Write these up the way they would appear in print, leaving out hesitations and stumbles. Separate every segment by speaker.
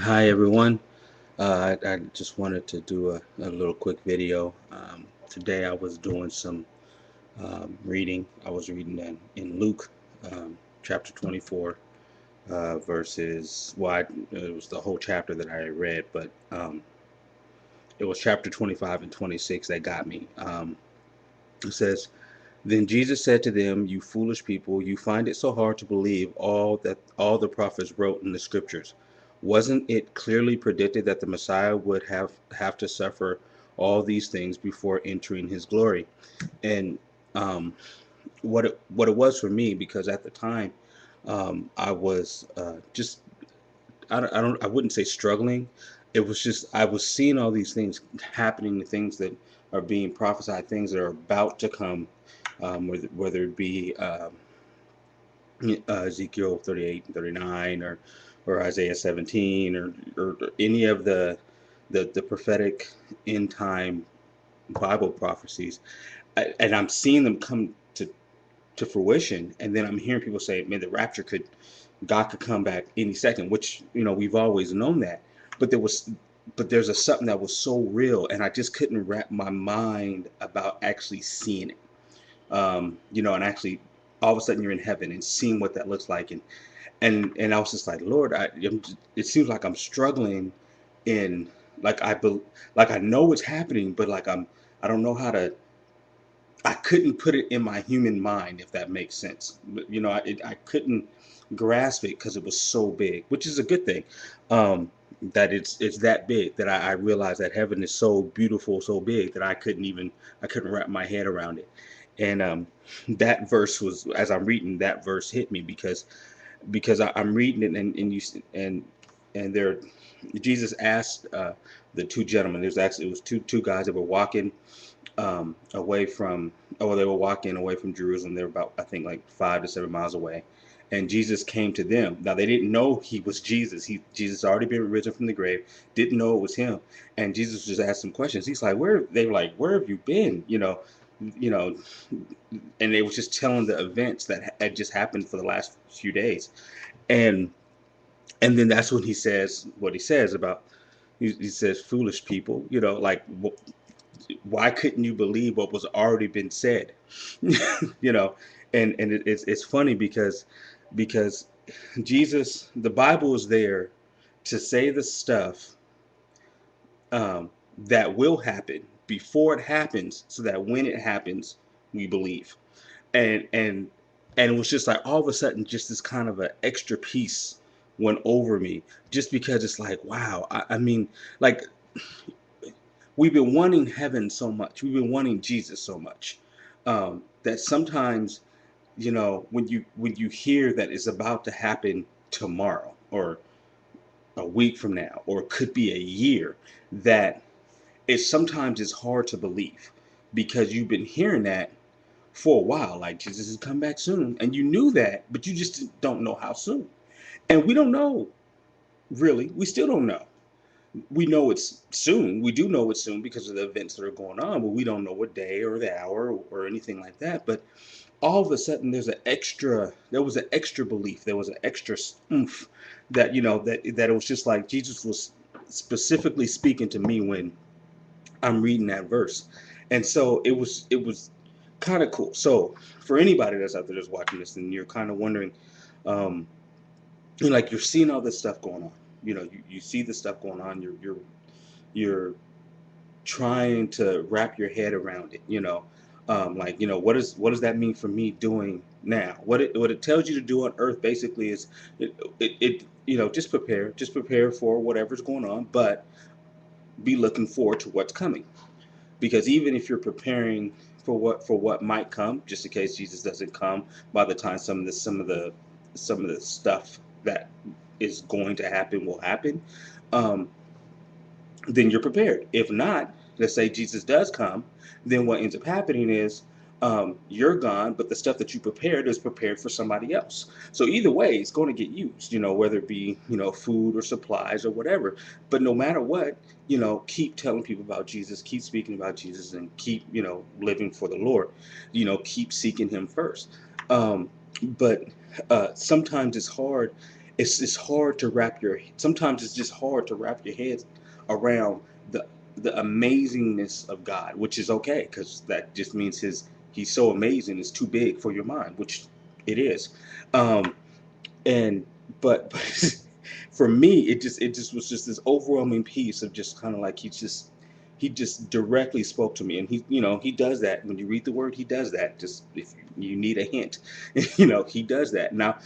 Speaker 1: Hi everyone. I just wanted to do a little quick video. Today I was doing some reading. I was reading in Luke chapter 24 verses. It was the whole chapter that I read, but it was chapter 25 and 26 that got me. It says, "Then Jesus said to them, 'You foolish people, you find it so hard to believe all the prophets wrote in the scriptures. Wasn't it clearly predicted that the Messiah would have to suffer all these things before entering his glory?'" And um, what it was for me, because at the time I was just I wouldn't say struggling. It was just I was seeing all these things happening, the things that are being prophesied, things that are about to come, whether it be Ezekiel 38 and 39, or Isaiah 17, or any of the prophetic end time Bible prophecies. And I'm seeing them come to fruition, and then I'm hearing people say, "Man, the rapture God could come back any second," which we've always known that, but there's something that was so real, and I just couldn't wrap my mind about actually seeing it. And actually, all of a sudden you're in heaven and seeing what that looks like, and I was just like, Lord, it seems like I'm struggling in, like like I know it's happening, but like I don't know how to. I couldn't put it in my human mind, if that makes sense. But, I couldn't grasp it because it was so big, which is a good thing. That it's that big that I realized that heaven is so beautiful, so big that I couldn't wrap my head around it. And that verse was, as I'm reading, that verse hit me because I'm reading it, and there Jesus asked the two gentlemen. There's actually it was two guys that were walking away from, oh, they were walking away from Jerusalem. They were about, I think, like 5 to 7 miles away. And Jesus came to them. Now they didn't know he was Jesus. Jesus had already been risen from the grave, didn't know it was him. And Jesus just asked them questions. He's like, where they were like, where have you been? You know, and they were just telling the events that had just happened for the last few days. And and then that's when he says what he says about, he says, foolish people, like, why couldn't you believe what was already been said? you know and it's funny because Jesus, the Bible is there to say the stuff that will happen before it happens, so that when it happens we believe. And and and it was just like, all of a sudden, just this kind of an extra piece went over me, just because it's like, wow, I mean, like, we've been wanting heaven so much, we've been wanting Jesus so much, that sometimes, when you hear that it's about to happen tomorrow, or a week from now, or it could be a year, that sometimes it's hard to believe, because you've been hearing that for a while, like Jesus is come back soon, and you knew that, but you just don't know how soon. And we don't know, really, we still don't know. We know it's soon. We do know it's soon because of the events that are going on, but we don't know what day or the hour or anything like that. But all of a sudden, there was an extra belief, there was an extra oomph, that that it was just like Jesus was specifically speaking to me when I'm reading that verse. And so it was kind of cool. So for anybody that's out there that's watching this, and you're kind of wondering, um, like, you're seeing all this stuff going on. You see the stuff going on. You're trying to wrap your head around it. Like, what does that mean for me doing now? What it tells you to do on earth basically is, just prepare for whatever's going on, but be looking forward to what's coming. Because even if you're preparing for what might come, just in case Jesus doesn't come by the time some of the stuff that is going to happen will happen, um, then you're prepared. If not, let's say Jesus does come, then what ends up happening is, you're gone, but the stuff that you prepared is prepared for somebody else. So either way, it's going to get used, whether it be, food or supplies or whatever. But no matter what, keep telling people about Jesus, keep speaking about Jesus, and keep, living for the Lord. Keep seeking Him first. But sometimes it's hard, it's hard to wrap your, sometimes it's just hard to wrap your head around the the amazingness of God, which is okay, because that just means he's so amazing, it's too big for your mind, which it is. um and but for me, it just was just this overwhelming piece of just kind of like he just directly spoke to me. And he does that when you read the word. He does that just if you need a hint. He does that now.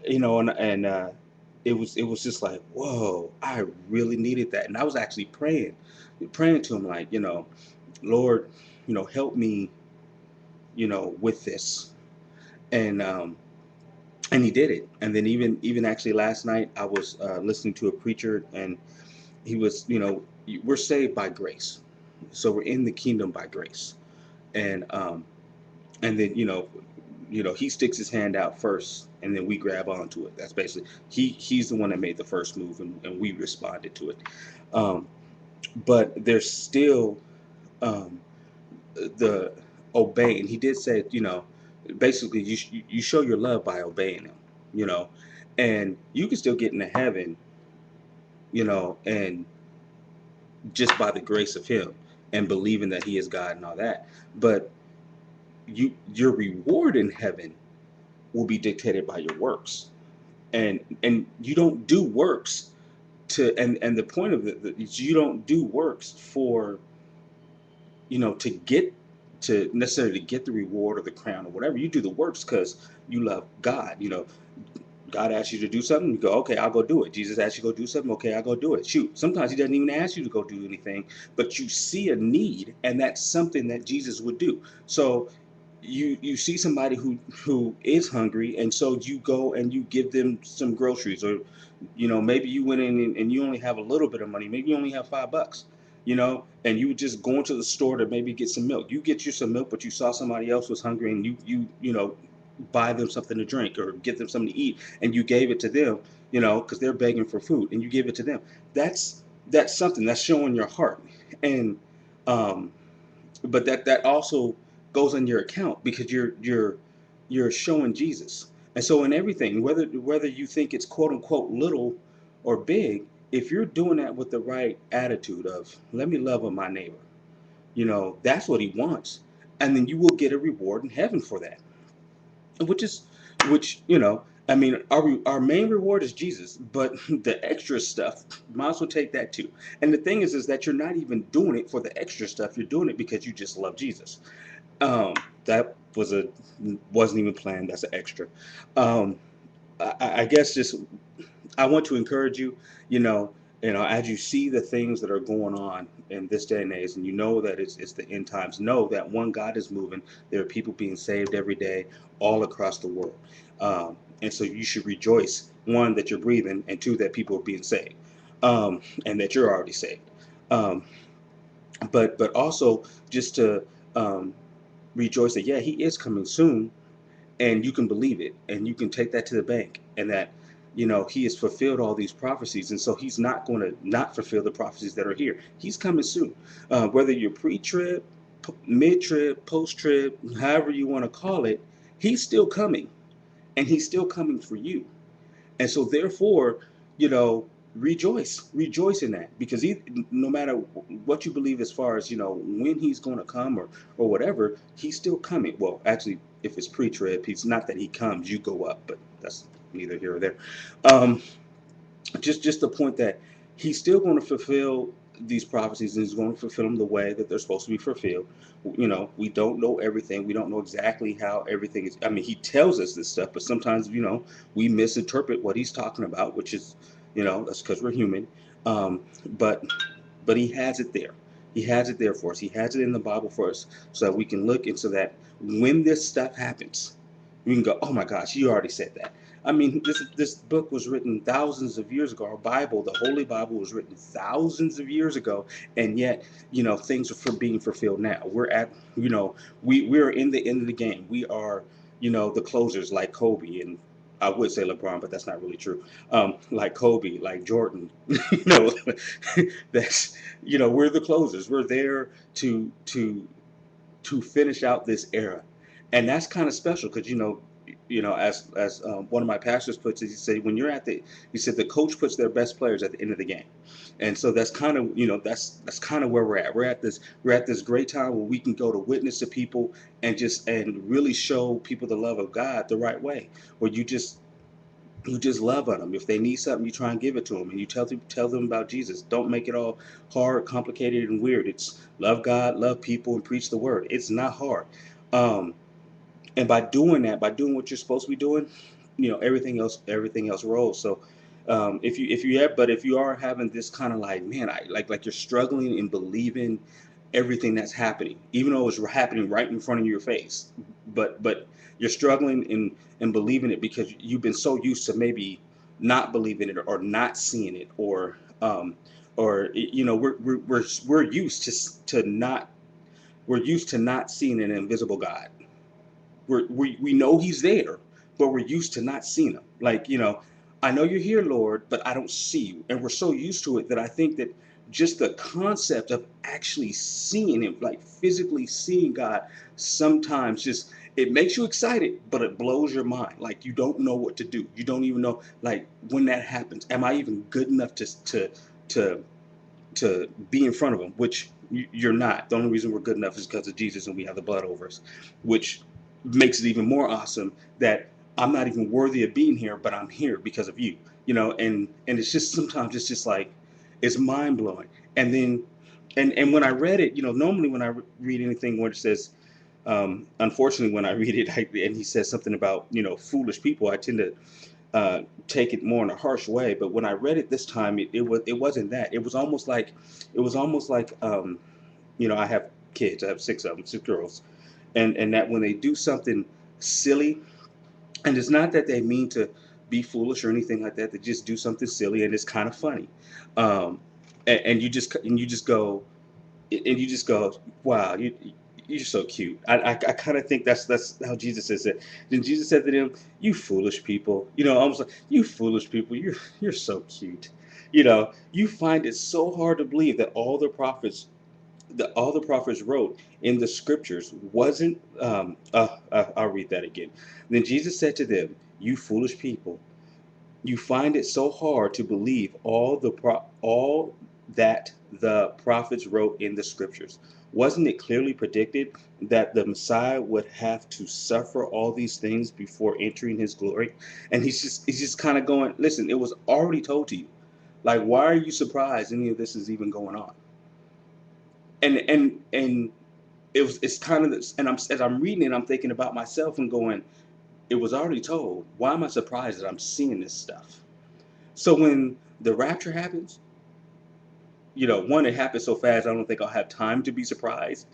Speaker 1: And it was just like, whoa, I really needed that. And I was actually praying to him, like, Lord, help me, with this. And um and he did it. And then even actually last night I was listening to a preacher, and he was, we're saved by grace, so we're in the kingdom by grace. And um and then, he sticks his hand out first, and then we grab onto it. That's basically, he's the one that made the first move, and we responded to it. um but there's still, um the obeying. He did say, basically, you show your love by obeying him, you know and you can still get into heaven, and just by the grace of him, and believing that he is God and all that. But your reward in heaven will be dictated by your works. And you don't do works and the point of it is, you don't do works for, to get, to necessarily get the reward or the crown or whatever. You do the works because you love God. God asks you to do something, you go, okay, I'll go do it. Jesus asks you to go do something, okay, I'll go do it. Shoot, sometimes he doesn't even ask you to go do anything, but you see a need, and that's something that Jesus would do. So you see somebody who is hungry, and so you go and you give them some groceries. Or maybe you went in, and you only have a little bit of money, maybe you only have $5, and you just go into the store to maybe get some milk. You get you some milk, but you saw somebody else was hungry, and you buy them something to drink or get them something to eat, and you gave it to them, because they're begging for food, and you give it to them. That's something that's showing your heart. And um but that also goes on your account, because you're showing Jesus. And so in everything, whether you think it's quote unquote little or big, if you're doing that with the right attitude of, let me love on my neighbor, that's what he wants. And then you will get a reward in heaven for that. which is which, I mean, our main reward is Jesus, but the extra stuff, might as well take that too. And the thing is that you're not even doing it for the extra stuff. You're doing it because you just love Jesus. That wasn't even planned. That's an extra. Um, I guess just, I want to encourage you, you know, as you see the things that are going on in this day and age, and you know that it's the end times. Know that, one, God is moving. There are people being saved every day, all across the world, and so you should rejoice. One, that you're breathing, and two, that people are being saved, and that you're already saved. Um, but also just to, um, rejoice that, yeah, He is coming soon, and you can believe it, and you can take that to the bank, and that, he has fulfilled all these prophecies, and so he's not going to not fulfill the prophecies that are here. He's coming soon. Whether you're pre-trib, mid-trib, post-trib, however you want to call it, he's still coming, and he's still coming for you. And so therefore, you know rejoice in that, because no matter what you believe, as far as, when he's going to come, or whatever, he's still coming. Well, actually, if it's pre-trib, he's not that he comes, you go up, but that's neither here or there. um, just the point that he's still going to fulfill these prophecies, and he's going to fulfill them the way that they're supposed to be fulfilled. We don't know everything. We don't know exactly how everything is. I mean, he tells us this stuff, but sometimes, we misinterpret what he's talking about, which is, that's because we're human. But he has it there. He has it there for us. He has it in the Bible for us, so that we can look into that. When this stuff happens, we can go, oh my gosh, you already said that. I mean, this book was written thousands of years ago. Our Bible, the Holy Bible, was written thousands of years ago, and yet, things are being fulfilled now. We're at, we're in the end of the game. We are, the closers, like Kobe, and I would say LeBron, but that's not really true. Like Kobe, like Jordan, you know, that's, we're the closers. We're there to finish out this era, and that's kind of special, because, as one of my pastors puts it, he said the coach puts their best players at the end of the game, and so that's kind of that's kind of where we're at. We're at this great time where we can go to witness to people and really show people the love of God the right way, where you just love on them. If they need something, you try and give it to them, and you tell them about Jesus. Don't make it all hard, complicated, and weird. It's love God, love people, and preach the word. It's not hard. Um, and by doing that, by doing what you're supposed to be doing, everything else rolls. So if you are having this kind of like, man, I like you're struggling in believing everything that's happening, even though it's happening right in front of your face, but you're struggling in believing it because you've been so used to maybe not believing it or not seeing it, or we're used to not we're used to not seeing an invisible God. We know he's there, but we're used to not seeing him. Like, I know you're here, Lord, but I don't see you. And we're so used to it that I think that just the concept of actually seeing him, like physically seeing God, sometimes just it makes you excited, but it blows your mind. Like you don't know what to do. You don't even know, like, when that happens, am I even good enough to to be in front of him, which you're not. The only reason we're good enough is because of Jesus and we have the blood over us, which makes it even more awesome that I'm not even worthy of being here, but I'm here because of you, and it's just sometimes it's just like it's mind blowing. And then and when I read it, normally when I read anything where it says, unfortunately, when I read it and he says something about foolish people, I tend to take it more in a harsh way. But when I read it this time, it wasn't that. It was almost like I have kids. I have six of them, six girls, and that when they do something silly, and it's not that they mean to be foolish or anything like that. They just do something silly, and it's kind of funny, and you just go wow, you're so cute. I kind of think that's how Jesus says it. Then Jesus said to them, "You foolish people," almost like, "You foolish people, you're so cute." You find it so hard to believe that all the prophets wrote in the scriptures wasn't. I'll read that again. Then Jesus said to them, "You foolish people, you find it so hard to believe all that the prophets wrote in the scriptures. Wasn't it clearly predicted that the Messiah would have to suffer all these things before entering his glory?" And he's just kind of going, listen, it was already told to you. Like, why are you surprised any of this is even going on? And it's kind of this, and as I'm reading it, I'm thinking about myself and going, it was already told. Why am I surprised that I'm seeing this stuff? So when the rapture happens, one, it happens so fast, I don't think I'll have time to be surprised,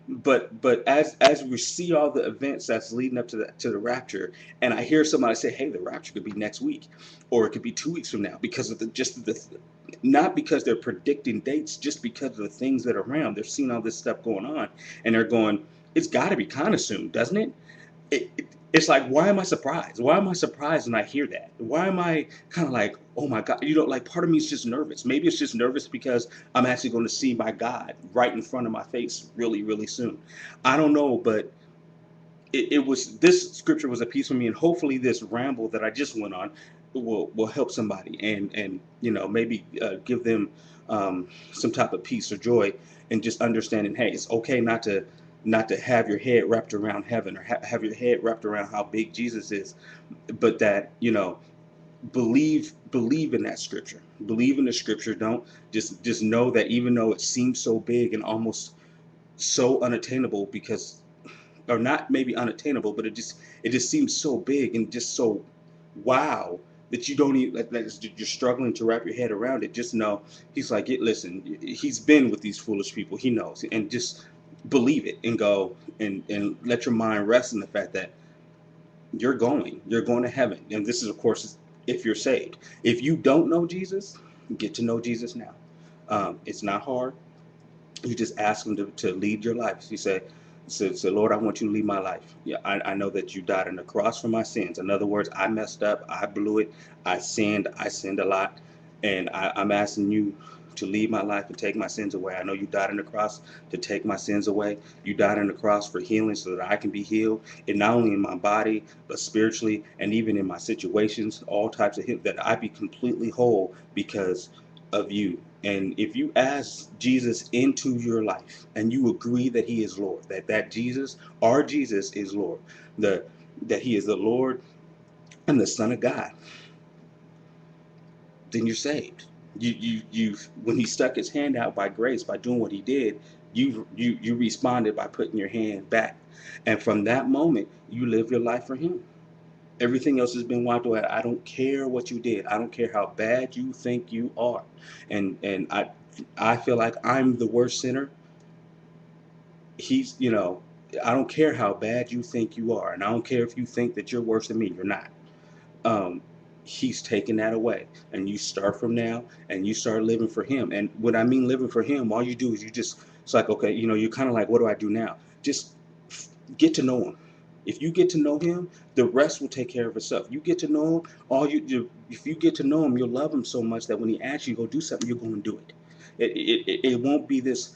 Speaker 1: But as we see all the events that's leading up to the rapture, and I hear somebody say, "Hey, the rapture could be next week, or it could be 2 weeks from now," because of not because they're predicting dates, just because of the things that are around. They're seeing all this stuff going on, and they're going, "It's got to be kind of soon, doesn't it?" It's like, why am I surprised? Why am I surprised when I hear that? Why am I kind of like, oh my God? Like, part of me is just nervous. Maybe it's just nervous because I'm actually going to see my God right in front of my face really, really soon. I don't know, but it was, this scripture was a piece for me, and hopefully this ramble that I just went on will help somebody, and maybe give them some type of peace or joy, and just understanding, hey, it's okay not to have your head wrapped around heaven, or have your head wrapped around how big Jesus is, but that believe in that scripture. Believe in the scripture. Don't just know that even though it seems so big and almost so unattainable, because or not maybe unattainable, but it just seems so big and just so wow that you don't even you're struggling to wrap your head around it. Just know he's like, listen, he's been with these foolish people. He knows, and just believe it and go and let your mind rest in the fact that you're going to heaven. And this is, of course, if you're saved. If you don't know Jesus, get to know Jesus now. It's not hard. You just ask him to lead your life. You say, Lord, I want you to lead my life. Yeah, I know that you died on the cross for my sins. In other words, I messed up. I blew it. I sinned a lot. And I'm asking you to leave my life and take my sins away. I know you died on the cross to take my sins away. You died on the cross for healing so that I can be healed, and not only in my body, but spiritually, and even in my situations, all types of that I be completely whole because of you. And if you ask Jesus into your life and you agree that he is Lord, that Jesus, our Jesus is Lord, the that he is the Lord and the Son of God, then you're saved. You when he stuck his hand out by grace, by doing what he did, you responded by putting your hand back, and from that moment you live your life for him. Everything else has been wiped away. I don't care what you did. I don't care how bad you think you are, and I feel like I'm the worst sinner. He's, I don't care how bad you think you are, and I don't care if you think that you're worse than me. You're not. um, he's taken that away, and you start from now and you start living for him. And what I mean living for him, all you do is it's like, okay, you're kind of like, what do I do now? Just get to know him. If you get to know him, the rest will take care of itself. You get to know him, if you get to know him, you'll love him so much that when he asks you to go do something, you're going to do it. It won't be this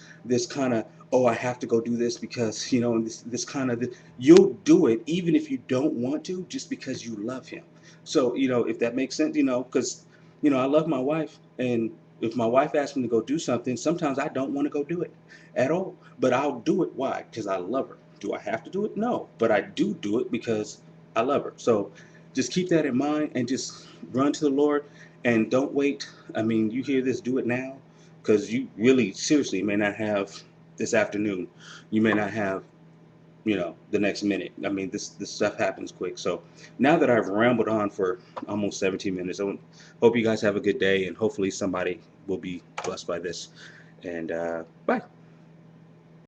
Speaker 1: kind of, oh, I have to go do this because this kind of, you'll do it even if you don't want to, just because you love him. So, if that makes sense, because, I love my wife. And if my wife asks me to go do something, sometimes I don't want to go do it at all. But I'll do it. Why? Because I love her. Do I have to do it? No. But I do it because I love her. So just keep that in mind and just run to the Lord and don't wait. I mean, you hear this, do it now, because you really, seriously, may not have this afternoon. You may not have the next minute. I mean, this stuff happens quick. So now that I've rambled on for almost 17 minutes, hope you guys have a good day, and hopefully somebody will be blessed by this. And bye.